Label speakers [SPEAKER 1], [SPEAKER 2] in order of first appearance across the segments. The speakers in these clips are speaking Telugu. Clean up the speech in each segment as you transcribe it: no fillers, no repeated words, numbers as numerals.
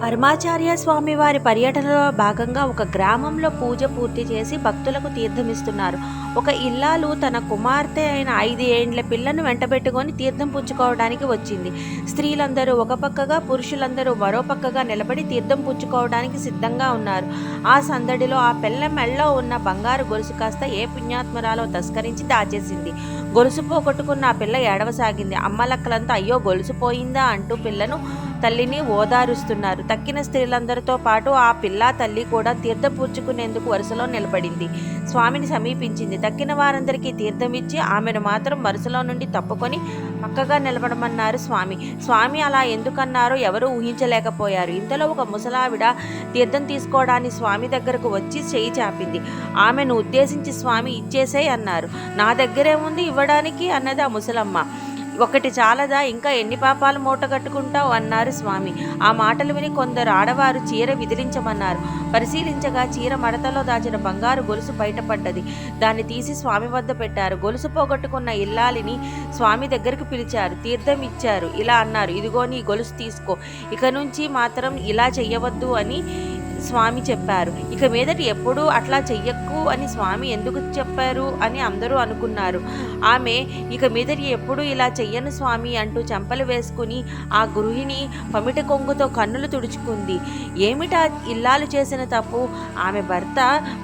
[SPEAKER 1] పరమాచార్య స్వామి వారి పర్యటనలో భాగంగా ఒక గ్రామంలో పూజ పూర్తి చేసి భక్తులకు తీర్థమిస్తున్నారు. ఒక ఇల్లాలు తన కుమార్తె అయిన 5 ఏండ్ల పిల్లను వెంటబెట్టుకొని తీర్థం పుచ్చుకోవడానికి వచ్చింది. స్త్రీలందరూ ఒక పక్కగా, పురుషులందరూ మరో పక్కగా నిలబడి తీర్థం పుచ్చుకోవడానికి సిద్ధంగా ఉన్నారు. ఆ సందడిలో ఆ పిల్ల మెళ్ళలో ఉన్న బంగారు గొలుసు కాస్త ఏ పుణ్యాత్మరాలో తస్కరించి దాచేసింది. గొలుసు పోగొట్టుకున్న ఆ పిల్ల ఏడవసాగింది. అమ్మలక్కలంతా అయ్యో గొలుసు పోయిందా అంటూ పిల్లను తల్లిని ఓదారుస్తున్నారు. తక్కిన స్త్రీలందరితో పాటు ఆ పిల్ల తల్లి కూడా తీర్థం పుచ్చుకునేందుకు వరుసలో నిలబడింది. స్వామిని సమీపించింది. తక్కిన వారందరికీ తీర్థం ఇచ్చి ఆమెను మాత్రం వరుసలో నుండి తప్పుకొని పక్కగా నిలబడమన్నారు స్వామి. స్వామి అలా ఎందుకన్నారో ఎవరూ ఊహించలేకపోయారు. ఇంతలో ఒక ముసలావిడ తీర్థం తీసుకోవడానికి స్వామి దగ్గరకు వచ్చి చేయి చాపింది. ఆమెను ఉద్దేశించి స్వామి ఇచ్చేసేయ్ అన్నారు. నా దగ్గరేముంది ఇవ్వడానికి అన్నది ఆ ముసలమ్మ. ఒకటి చాలదా, ఇంకా ఎన్ని పాపాలు మూట కట్టుకుంటావు అన్నారు స్వామి. ఆ మాటలు విని కొందరు ఆడవారు చీర విదిలించమన్నారు. పరిశీలించగా చీర మడతలో దాచిన బంగారు గొలుసు బయటపడ్డది. దాన్ని తీసి స్వామి వద్ద పెట్టారు. గొలుసు పోగొట్టుకున్న ఇల్లాలిని స్వామి దగ్గరకు పిలిచారు. తీర్థం ఇచ్చారు. ఇలా అన్నారు, ఇదిగో నీ గొలుసు తీసుకో, ఇక నుంచి మాత్రం ఇలా చెయ్యవద్దు అని స్వామి చెప్పారు. ఇక మీదటి ఎప్పుడూ అట్లా చెయ్యకు అని స్వామి ఎందుకు చెప్పారు అని అందరూ అనుకున్నారు. ఆమె ఇక మీదటి ఎప్పుడూ ఇలా చెయ్యను స్వామి అంటూ చెంపలు వేసుకుని ఆ గృహిణి పమిట కొంగుతో కన్నులు తుడుచుకుంది. ఏమిటా ఇల్లాలు చేసిన తప్పు? ఆమె భర్త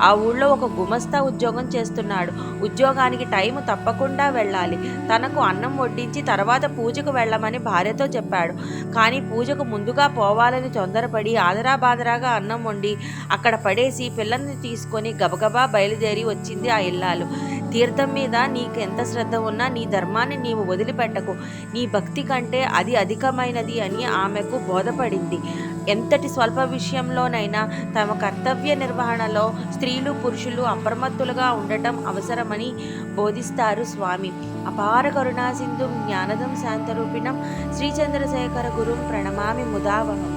[SPEAKER 1] ఆ ఊళ్ళో ఒక గుమస్తా ఉద్యోగం చేస్తున్నాడు. ఉద్యోగానికి టైము తప్పకుండా వెళ్ళాలి. తనకు అన్నం వడ్డించి తర్వాత పూజకు వెళ్ళమని భార్యతో చెప్పాడు. కానీ పూజకు ముందుగా పోవాలని తొందరపడి ఆదరాబాదరాగా అన్నం వండి అక్కడ పడేసి పిల్లల్ని తీసుకొని గబగబా బయలుదేరి వచ్చింది ఆ ఇల్లాలు. తీర్థం మీద నీకెంత శ్రద్ధ ఉన్నా నీ ధర్మాన్ని నీవు వదిలిపెట్టకు, నీ భక్తి కంటే అది అధికమైనది అని ఆమెకు బోధపడింది. ఎంతటి స్వల్ప విషయంలోనైనా తమ కర్తవ్య నిర్వహణలో స్త్రీలు పురుషులు అప్రమత్తులుగా ఉండటం అవసరమని బోధిస్తారు స్వామి. అపార కరుణాసింధుం జ్ఞానదం శాంతరూపిణం శ్రీచంద్రశేఖర గురుం ప్రణమామి ముదావహం.